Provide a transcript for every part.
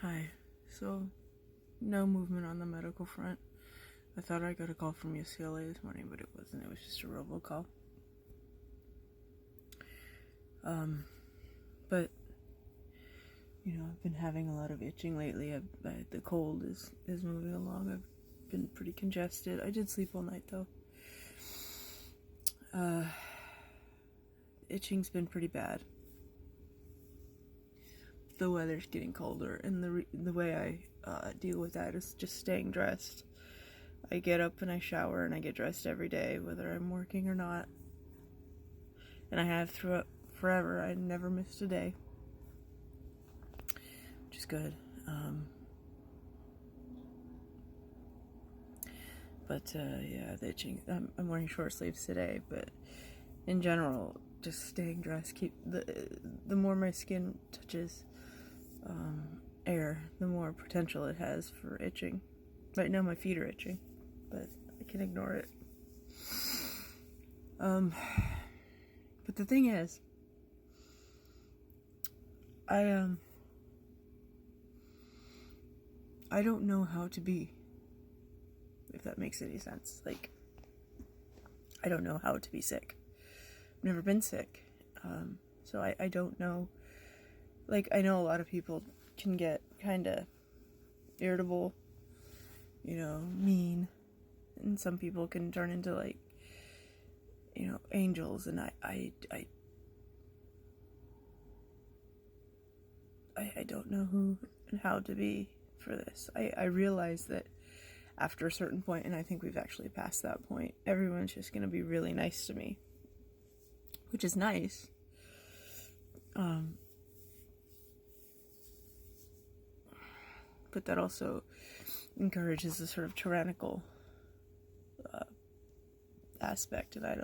Hi. So, no movement on the medical front. I thought I got a call from UCLA this morning, but it wasn't. It was just a robocall. But I've been having a lot of itching lately. The cold is moving along. I've been pretty congested. I did sleep all night though. Itching's been pretty bad. The weather's getting colder, and the way I deal with that is just staying dressed. I get up and I shower and I get dressed every day, whether I'm working or not. And I have throughout forever. I never missed a day, which is good. The itching. I'm wearing short sleeves today, but in general, just staying dressed. Keep the more my skin touches air, the more potential it has for itching. Right now, my feet are itching, but I can ignore it. But the thing is, I don't know how to be, if that makes any sense. Like, I don't know how to be sick. I've never been sick. So I don't know. Like, I know a lot of people can get kind of irritable, mean, and some people can turn into, like, angels, and I don't know who and how to be for this. I realize that after a certain point, and I think we've actually passed that point, everyone's just going to be really nice to me, which is nice. But that also encourages a sort of tyrannical aspect, and I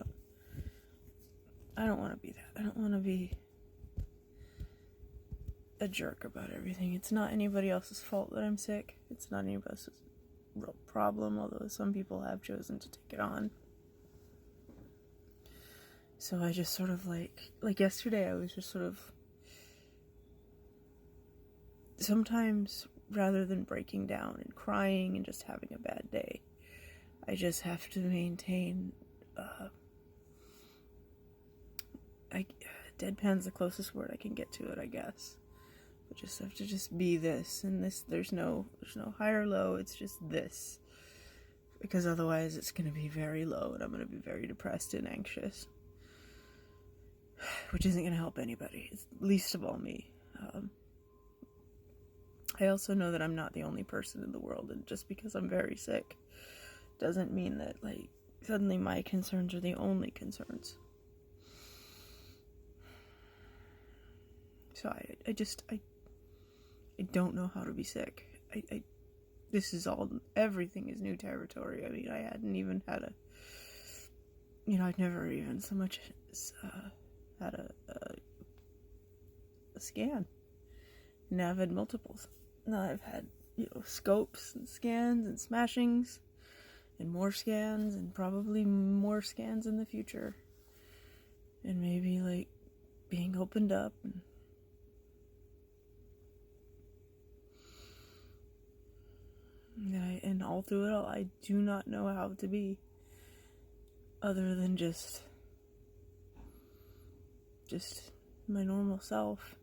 don't want to be that. I don't want to be a jerk about everything. It's not anybody else's fault that I'm sick. It's not anybody else's real problem, although some people have chosen to take it on. So I just sort of like yesterday, I was just sort of, sometimes rather than breaking down and crying and just having a bad day, I just have to maintain, deadpan's the closest word I can get to it, I guess. I just have to just be this, and this, there's no high or low, it's just this. Because otherwise it's going to be very low, and I'm going to be very depressed and anxious. Which isn't going to help anybody, it's least of all me. I also know that I'm not the only person in the world, and just because I'm very sick doesn't mean that, like, suddenly my concerns are the only concerns. So I don't know how to be sick. Everything is new territory. I mean, I hadn't even had I'd never even so much as had a scan. Now I've had multiples. Now I've had, scopes and scans and smashings and more scans and probably more scans in the future. And maybe, like, being opened up and all through it all, I do not know how to be other than just my normal self.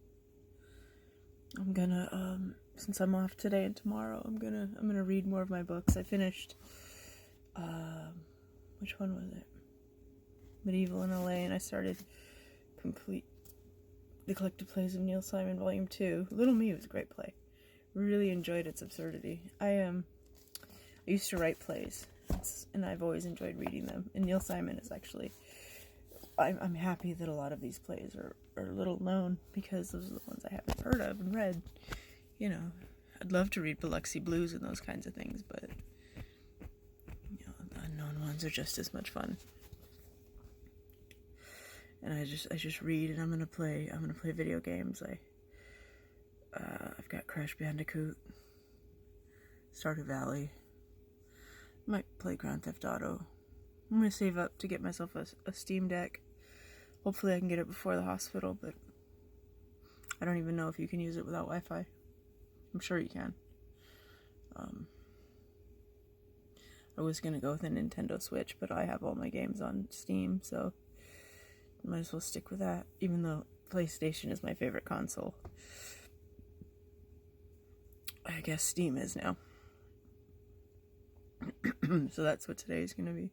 I'm gonna, since I'm off today and tomorrow, I'm gonna read more of my books. I finished, which one was it? Medieval in LA, and I started The Collected Plays of Neil Simon, Volume 2. Little Me was a great play. Really enjoyed its absurdity. I used to write plays, and I've always enjoyed reading them. And Neil Simon is actually, I'm happy that a lot of these plays are little known, because those are the ones I haven't heard of and read. I'd love to read Biloxi Blues and those kinds of things, but the unknown ones are just as much fun. And I just read, and I'm gonna play video games. I've got Crash Bandicoot, Stardew Valley. Might play Grand Theft Auto. I'm gonna save up to get myself a Steam Deck. Hopefully I can get it before the hospital, but I don't even know if you can use it without Wi-Fi. I'm sure you can. I was gonna go with a Nintendo Switch, but I have all my games on Steam, so might as well stick with that, even though PlayStation is my favorite console. I guess Steam is now. So that's what today is gonna be.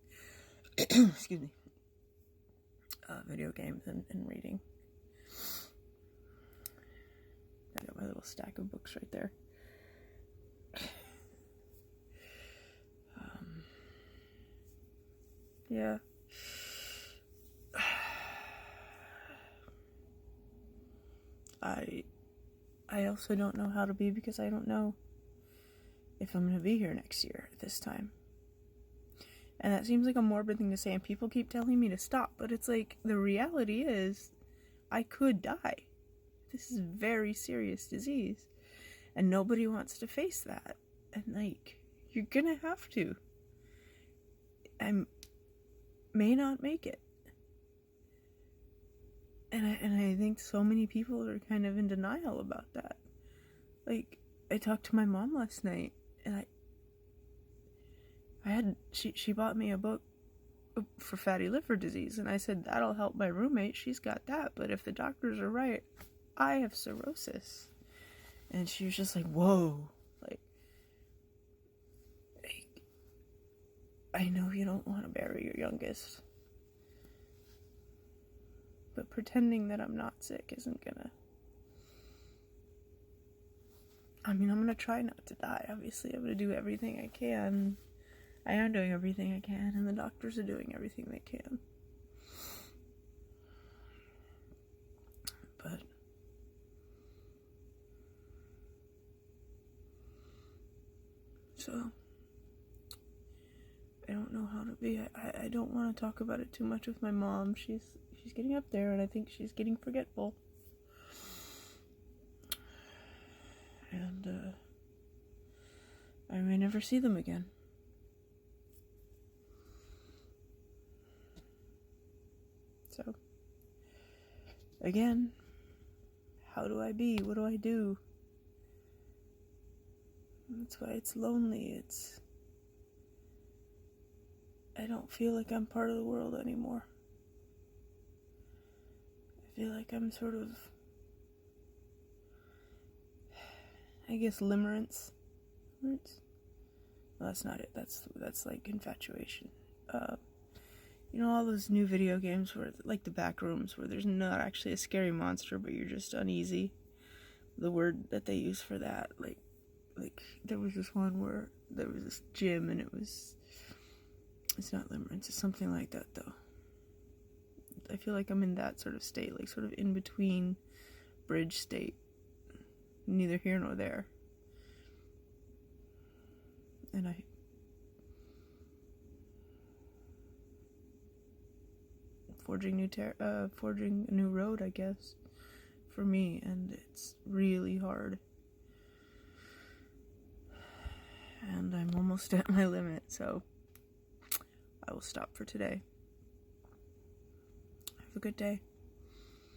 Excuse me. Video games and reading. I got my little stack of books right there. Yeah. I also don't know how to be, because I don't know if I'm going to be here next year at this time. And that seems like a morbid thing to say, and people keep telling me to stop, but it's like, the reality is, I could die. This is very serious disease, and nobody wants to face that. And like, you're gonna have to. I may not make it. And I think so many people are kind of in denial about that. Like, I talked to my mom last night, and she bought me a book for fatty liver disease, and I said, that'll help my roommate, she's got that, but if the doctors are right, I have cirrhosis. And she was just like, whoa, like I know you don't want to bury your youngest, but pretending that I'm not sick isn't gonna... I mean, I'm gonna try not to die, obviously. I'm gonna do everything I can. I am doing everything I can, and the doctors are doing everything they can. But so I don't know how to be. I don't want to talk about it too much with my mom. She's getting up there, and I think she's getting forgetful. And I may never see them again. So, again, how do I be? What do I do? That's why it's lonely. I don't feel like I'm part of the world anymore. I feel like I'm sort of, I guess, limerence. Well, that's not it. That's like infatuation. You know, all those new video games where, like the Backrooms, where there's not actually a scary monster, but you're just uneasy. The word that they use for that, like there was this one where there was this gym, and it's not limerence, it's something like that, though. I feel like I'm in that sort of state, like sort of in between bridge state, neither here nor there. And forging a new road, I guess, for me, and it's really hard. And I'm almost at my limit, so I will stop for today. Have a good day.